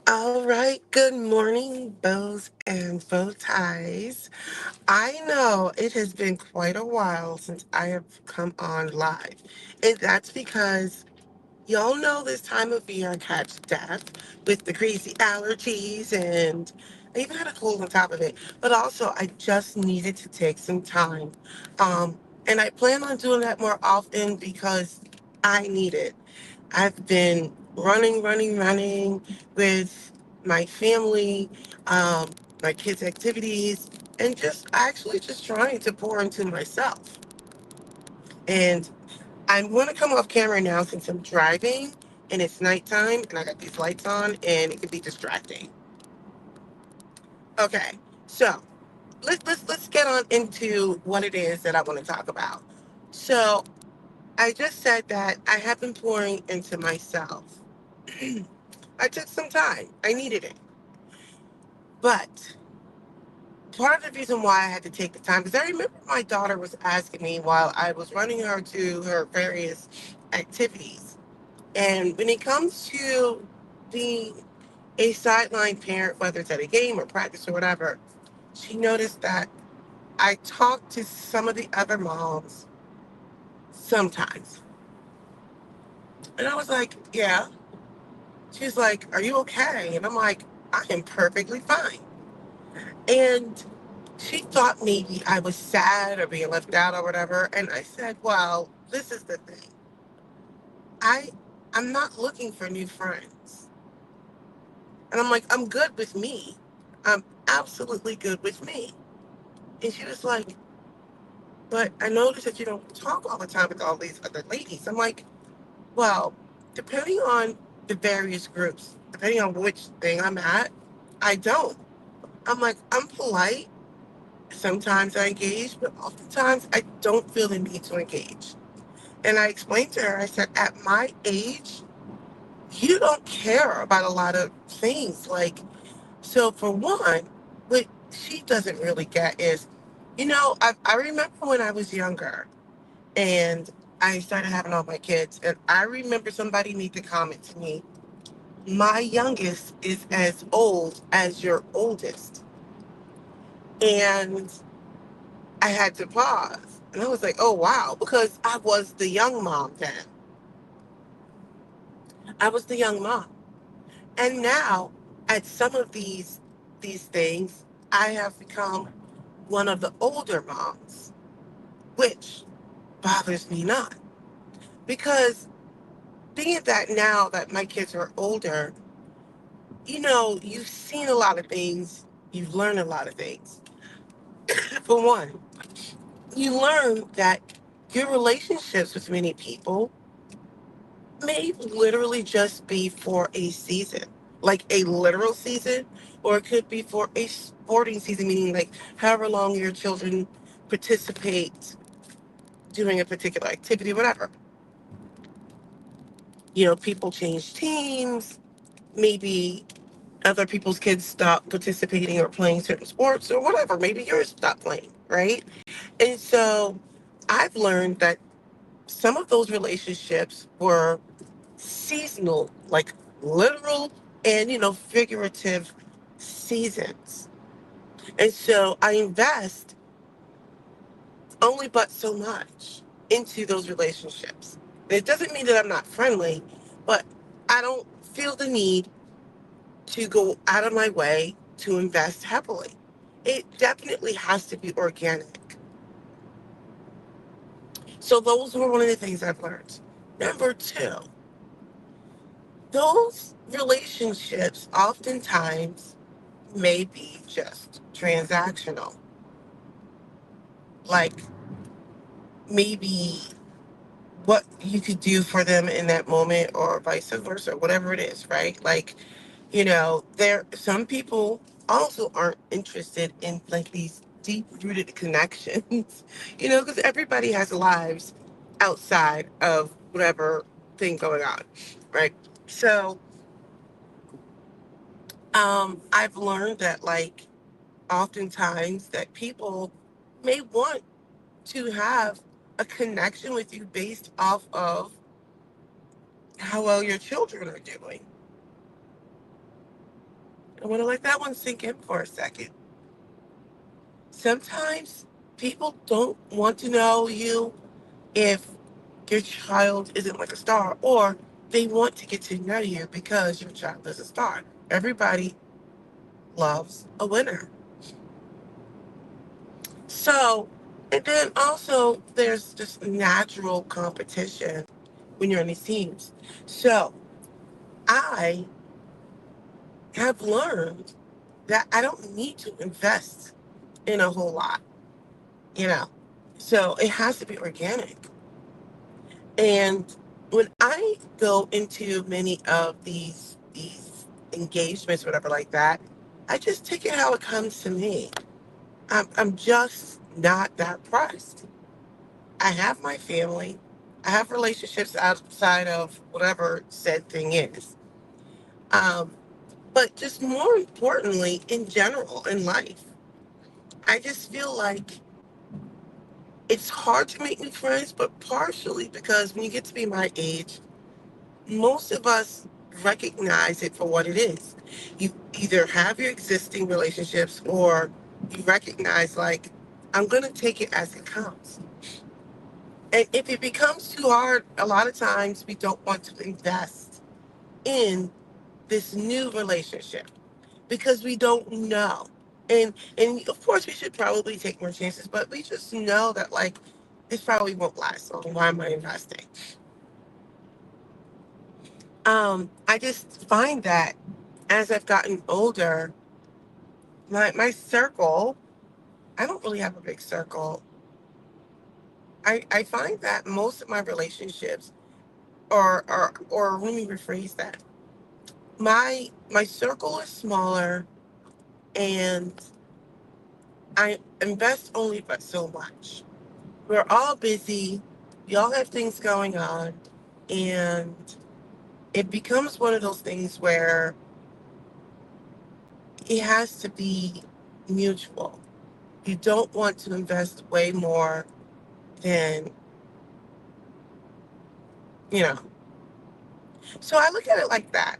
All right, good morning, bows and bow ties. I know it has been quite a while since I have come on live, and that's because y'all know this time of year I catch death with the crazy allergies, and I even had a cold on top of it. But also, I just needed to take some time. And I plan on doing that more often because I need it. I've been running with my family, um, my kids' activities, and just actually just trying to pour into myself. And I'm going to come off camera now since I'm driving and it's nighttime and I got these lights on and it can be distracting. Okay, so let's get on into what it is that I want to talk about. So I just said that I have been pouring into myself. I took some time. I needed it. But part of the reason why I had to take the time, because I remember my daughter was asking me while I was running her to her various activities. And when it comes to being a sideline parent, whether it's at a game or practice or whatever, she noticed that I talked to some of the other moms sometimes. And I was like, yeah. She's like, are you okay? And I'm like, I am perfectly fine. And she thought maybe I was sad or being left out or whatever. And I said, well, this is the thing. I I'm not looking for new friends. And I'm like, I'm good with me. I'm absolutely good with me. And she was like, but I noticed that you don't talk all the time with all these other ladies. I'm like, well, depending on the various groups, depending on which thing I'm at, I don't. I'm like, I'm polite. Sometimes I engage, but oftentimes I don't feel the need to engage. And I explained to her, I said, at my age, you don't care about a lot of things. Like, so for one, what she doesn't really get is, I remember when I was younger and I started having all my kids, and I remember somebody made the comment to me, my youngest is as old as your oldest. And I had to pause. And I was like, oh, wow, because I was the young mom then. I was the young mom. And now, at some of these things, I have become one of the older moms, which bothers me not. Because being that now that my kids are older, you've seen a lot of things, you've learned a lot of things. For one, you learn that your relationships with many people may literally just be for a season, like a literal season, or it could be for a sporting season, meaning like however long your children participate doing a particular activity, whatever. People change teams, maybe other people's kids stop participating or playing certain sports or whatever. Maybe yours stop playing, right? And so I've learned that some of those relationships were seasonal, like literal and, figurative seasons. And so I invest only but so much into those relationships. It doesn't mean that I'm not friendly, but I don't feel the need to go out of my way to invest heavily. It definitely has to be organic. So those were one of the things I've learned. Number two, those relationships oftentimes may be just transactional. Like maybe what you could do for them in that moment or vice versa, whatever it is, right? Like, there some people also aren't interested in like these deep rooted connections, because everybody has lives outside of whatever thing going on, right? So I've learned that like oftentimes that people may want to have a connection with you based off of how well your children are doing. I want to let that one sink in for a second. Sometimes people don't want to know you if your child isn't like a star, or they want to get to know you because your child is a star. Everybody loves a winner. So, and then also there's just natural competition when you're on these teams. So, I have learned that I don't need to invest in a whole lot, you know. So, it has to be organic. And when I go into many of these engagements, whatever like that, I just take it how it comes to me. I'm just not that pressed. I have my family. I have relationships outside of whatever said thing is. Um, but just more importantly, in general, in life, I just feel like it's hard to make new friends, but partially because when you get to be my age, most of us recognize it for what it is. You either have your existing relationships or you recognize, like, I'm going to take it as it comes. And if it becomes too hard, a lot of times we don't want to invest in this new relationship because we don't know. And of course we should probably take more chances, but we just know that, like, this probably won't last. So why am I investing? I just find that as I've gotten older, my circle, I don't really have a big circle. I find that most of my relationships, or let me rephrase that. My circle is smaller, and I invest only but so much. We're all busy. We all have things going on, and it becomes one of those things where it has to be mutual. You don't want to invest way more than, you know. So I look at it like that.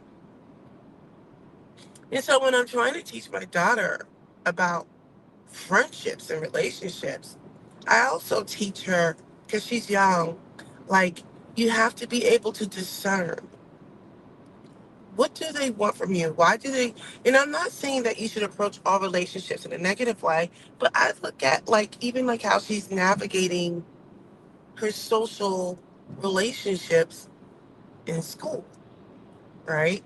And so when I'm trying to teach my daughter about friendships and relationships, I also teach her, because she's young, like, you have to be able to discern, what do they want from you? Why do they? And I'm not saying that you should approach all relationships in a negative way, but I look at, like, even like how she's navigating her social relationships in school, right?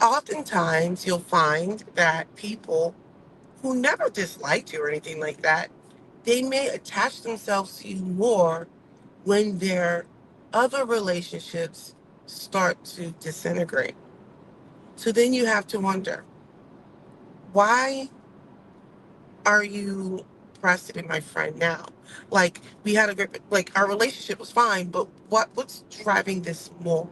Oftentimes you'll find that people who never disliked you or anything like that, they may attach themselves to you more when their other relationships start to disintegrate. So then you have to wonder, why are you pressed to be my friend now? Like, we had a great, like, our relationship was fine, but what's driving this more?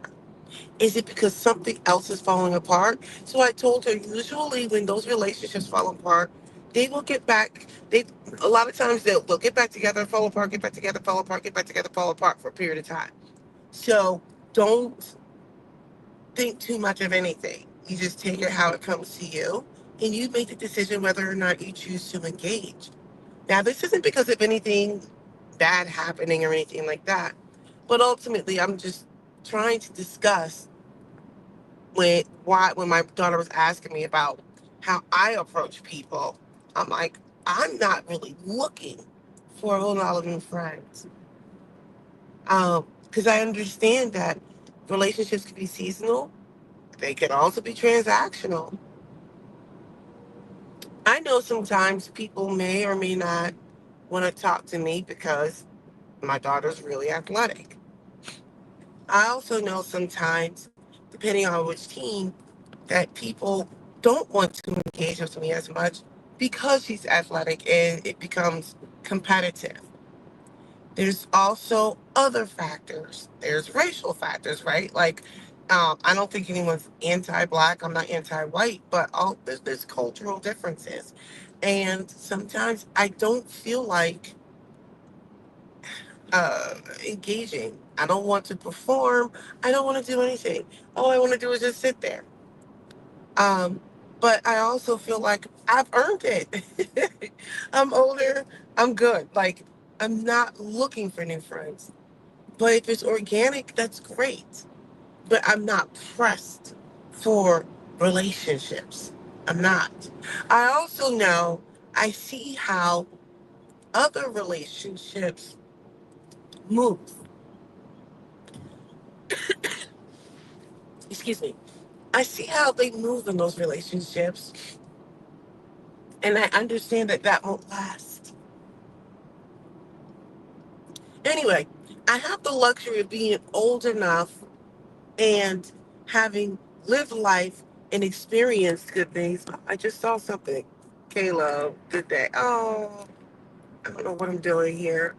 Is it because something else is falling apart? So I told her, usually when those relationships fall apart, they will get back. They A lot of times they'll get back together, fall apart, get back together, fall apart, get back together, fall apart for a period of time. So don't think too much of anything. You just take it how it comes to you, and you make the decision whether or not you choose to engage. Now, this isn't because of anything bad happening or anything like that, but ultimately, I'm just trying to discuss when my daughter was asking me about how I approach people. I'm like, I'm not really looking for a whole lot of new friends, because I understand that relationships can be seasonal. They can also be transactional. I know sometimes people may or may not want to talk to me because my daughter's really athletic. I also know sometimes, depending on which team, that people don't want to engage with me as much because she's athletic and it becomes competitive. There's also other factors. There's racial factors, right? Like, I don't think anyone's anti-black. I'm not anti-white, but there's cultural differences, and sometimes I don't feel like engaging. I don't want to perform. I don't want to do anything. All I want to do is just sit there. Um, but I also feel like I've earned it. I'm older, I'm good. Like, I'm not looking for new friends. But if it's organic, that's great. But I'm not pressed for relationships. I'm not. I also know I see how other relationships move. Excuse me. I see how they move in those relationships, and I understand that that won't last. Anyway, I have the luxury of being old enough and having lived life and experienced good things. I just saw something. Kayla, good day. Oh, I don't know what I'm doing here.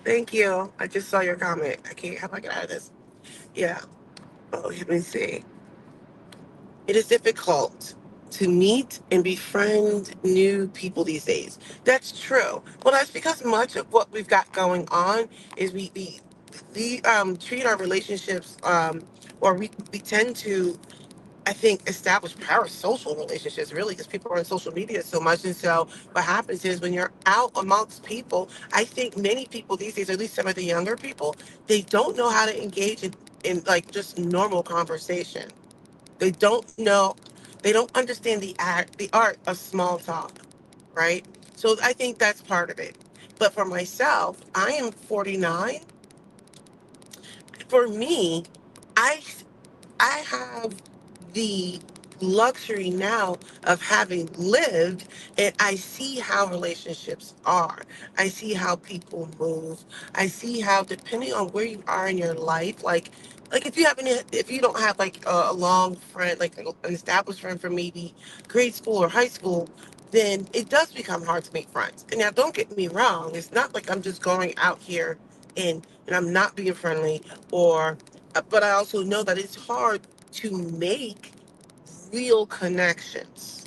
Thank you. I just saw your comment. I can't. How do I get out of this? Yeah. Oh, let me see. It is difficult to meet and befriend new people these days. That's true. Well, that's because much of what we've got going on is we treat our relationships or we tend to, I think, establish parasocial relationships really because people are on social media so much. And so what happens is when you're out amongst people, I think many people these days, at least some of the younger people, they don't know how to engage in like just normal conversation. They don't know, they don't understand the art of small talk, right? So I think that's part of it. But for myself, I am 49. For me, I I have the luxury now of having lived, and I see how relationships are. I see how people move. I see how, depending on where you are in your life, like if you don't have like a long friend, like an established friend from maybe grade school or high school, then it does become hard to make friends. And now don't get me wrong, it's not like I'm just going out here and I'm not being friendly, or but I also know that it's hard to make real connections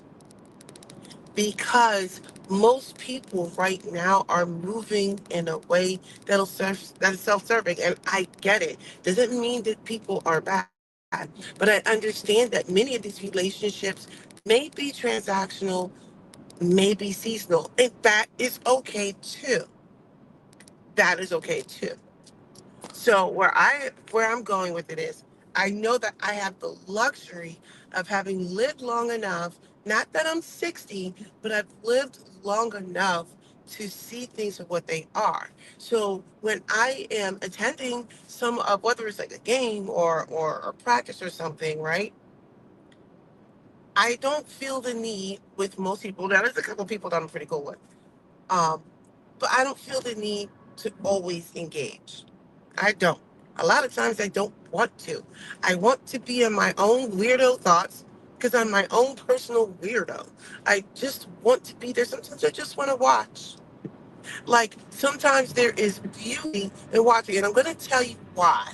because most people right now are moving in a way that is self-serving, and I get it. Doesn't mean that people are bad, but I understand that many of these relationships may be transactional, may be seasonal, and that is okay too. That is okay too. So where I'm going with it is, I know that I have the luxury of having lived long enough, not that I'm 60, but I've lived long enough to see things for what they are. So when I am attending some of, whether it's like a game or practice or something, right? I don't feel the need with most people. Now there's a couple of people that I'm pretty cool with. Um, but I don't feel the need to always engage. I don't. A lot of times I don't want to. I want to be in my own weirdo thoughts because I'm my own personal weirdo. I just want to be there. Sometimes I just want to watch. Like sometimes there is beauty in watching, and I'm going to tell you why.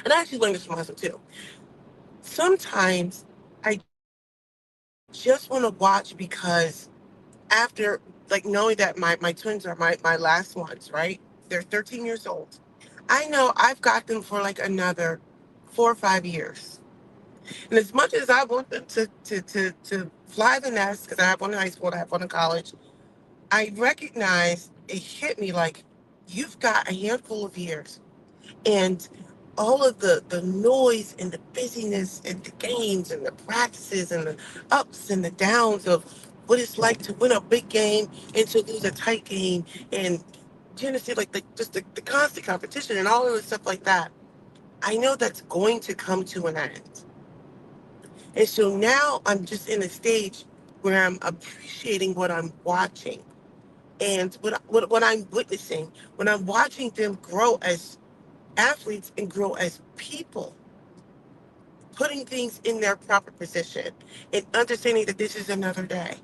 And I actually learned this from my husband too. Sometimes I just want to watch because after, like, knowing that my twins are my last ones, right? They're 13 years old. I know I've got them for like another 4 or 5 years. And as much as I want them to fly the nest, because I have one in high school, I have one in college, I recognize it hit me like, you've got a handful of years. And all of the noise and the busyness and the games and the practices and the ups and the downs of what it's like to win a big game and to lose a tight game, and you understand, like the constant competition and all of the stuff like that. I know that's going to come to an end. And so now I'm just in a stage where I'm appreciating what I'm watching and what I'm witnessing when I'm watching them grow as athletes and grow as people, putting things in their proper position and understanding that this is another day.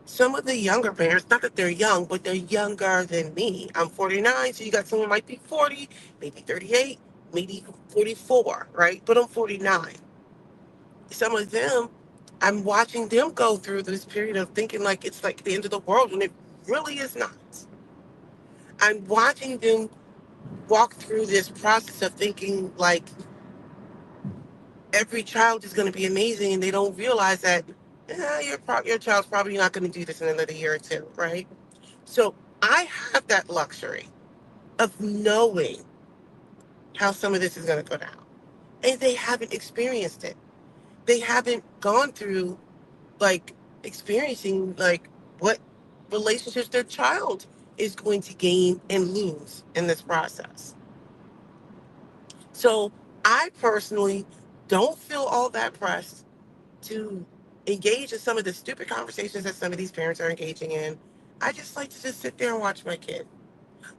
Some of the younger players, not that they're young, but they're younger than me. I'm 49, so you got someone who might be 40, maybe 38, maybe 44, right? But I'm 49. Some of them, I'm watching them go through this period of thinking like it's like the end of the world when it really is not. I'm watching them walk through this process of thinking like every child is going to be amazing, and they don't realize that your child's probably not going to do this in another year or two, right? So I have that luxury of knowing how some of this is going to go down, and they haven't experienced it. They haven't gone through like experiencing like what relationships their child is going to gain and lose in this process. So I personally don't feel all that pressed to engage in some of the stupid conversations that some of these parents are engaging in. I just like to just sit there and watch my kid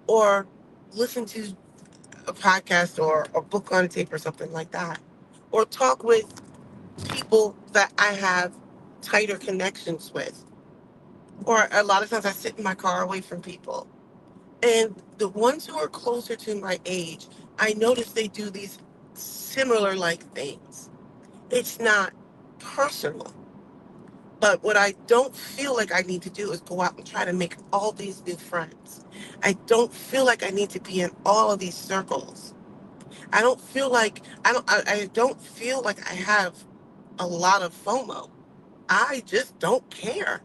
or listen to a podcast or a book on tape or something like that. Or talk with people that I have tighter connections with. Or a lot of times I sit in my car away from people. And the ones who are closer to my age, I notice they do these similar like things. It's not personal. But what I don't feel like I need to do is go out and try to make all these new friends. I don't feel like I need to be in all of these circles. I don't feel like I have a lot of FOMO. I just don't care.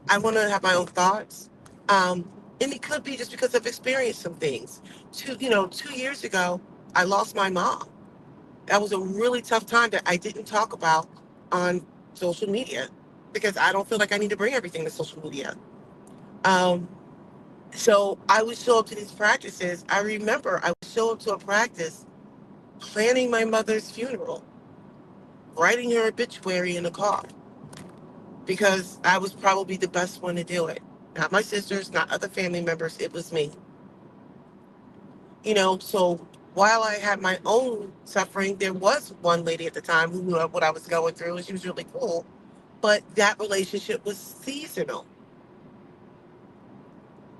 I want to have my own thoughts. Um, and it could be just because I've experienced some things. 2 years ago, I lost my mom. That was a really tough time that I didn't talk about on social media because I don't feel like I need to bring everything to social media. Um, so I would show up to these practices. I remember I would show up to a practice planning my mother's funeral, writing her obituary in the car because I was probably the best one to do it. Not my sisters, not other family members, it was me. So while I had my own suffering, there was one lady at the time who knew what I was going through, and she was really cool. But that relationship was seasonal,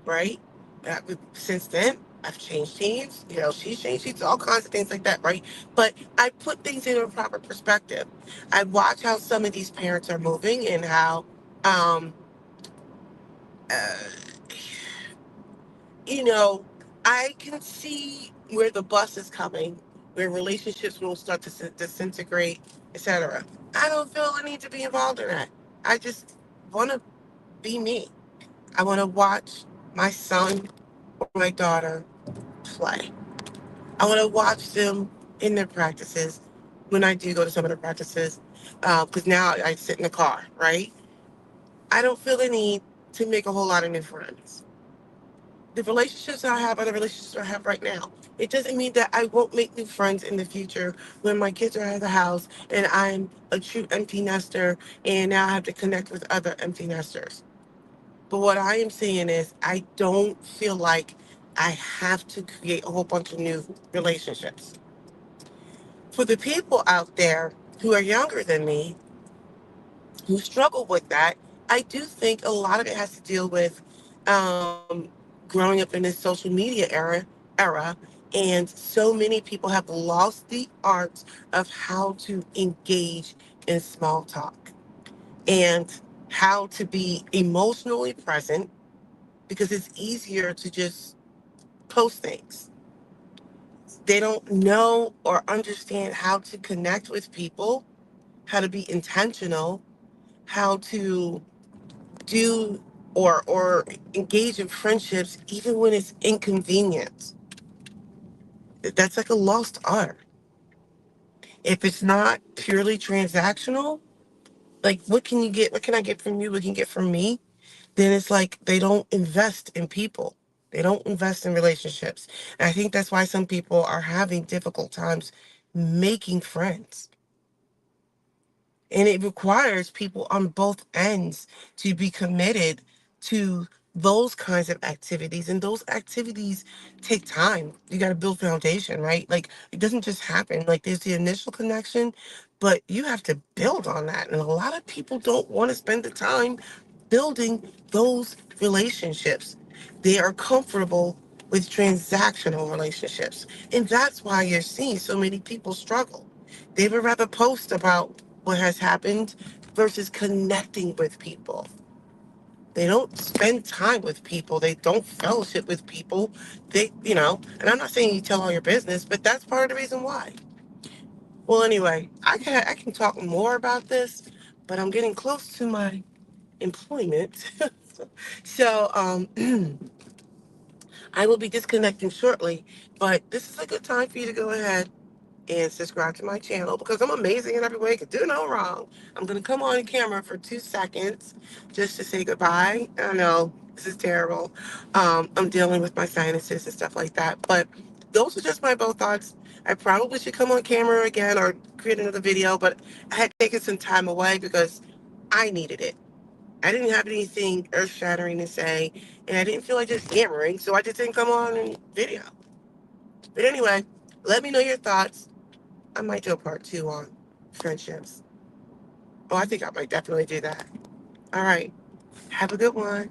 right? Since then, I've changed teams. She's changed teams, all kinds of things like that, right? But I put things in a proper perspective. I watch how some of these parents are moving and how, um, uh, you know, I can see where the bus is coming, where relationships will start to disintegrate, etc. I don't feel the need to be involved in that. I just want to be me. I want to watch my son or my daughter play. I want to watch them in their practices when I do go to some of the practices, because now I sit in the car, right? I don't feel the need to make a whole lot of new friends. The relationships I have are the relationships I have right now. It doesn't mean that I won't make new friends in the future when my kids are out of the house and I'm a true empty nester and now I have to connect with other empty nesters. But what I am saying is, I don't feel like I have to create a whole bunch of new relationships. For the people out there who are younger than me, who struggle with that, I do think a lot of it has to deal with growing up in this social media era, and so many people have lost the art of how to engage in small talk and how to be emotionally present because it's easier to just post things. They don't know or understand how to connect with people, how to be intentional, how to do or engage in friendships even when it's inconvenient. That's like a lost art. If it's not purely transactional, like what can I get from you? What can you get from me? Then it's like they don't invest in people. They don't invest in relationships. And I think that's why some people are having difficult times making friends. And it requires people on both ends to be committed to those kinds of activities. And those activities take time. You got to build foundation, right? Like it doesn't just happen. Like there's the initial connection, but you have to build on that. And a lot of people don't want to spend the time building those relationships. They are comfortable with transactional relationships. And that's why you're seeing so many people struggle. They would rather post about what has happened versus connecting with people. They don't spend time with people. They don't fellowship with people. And I'm not saying you tell all your business, but that's part of the reason why. Well, anyway, I can talk more about this, but I'm getting close to my employment. So I will be disconnecting shortly, but this is a good time for you to go ahead and subscribe to my channel because I'm amazing in every way. Can do no wrong. I'm going to come on camera for 2 seconds just to say goodbye. I know this is terrible. I'm dealing with my sinuses and stuff like that, but those are just my both thoughts. I probably should come on camera again or create another video, but I had taken some time away because I needed it. I didn't have anything earth shattering to say, and I didn't feel like just yammering, so I just didn't come on in video. But anyway, let me know your thoughts. I might do a part 2 on friendships. Oh, I think I might definitely do that. All right. Have a good one.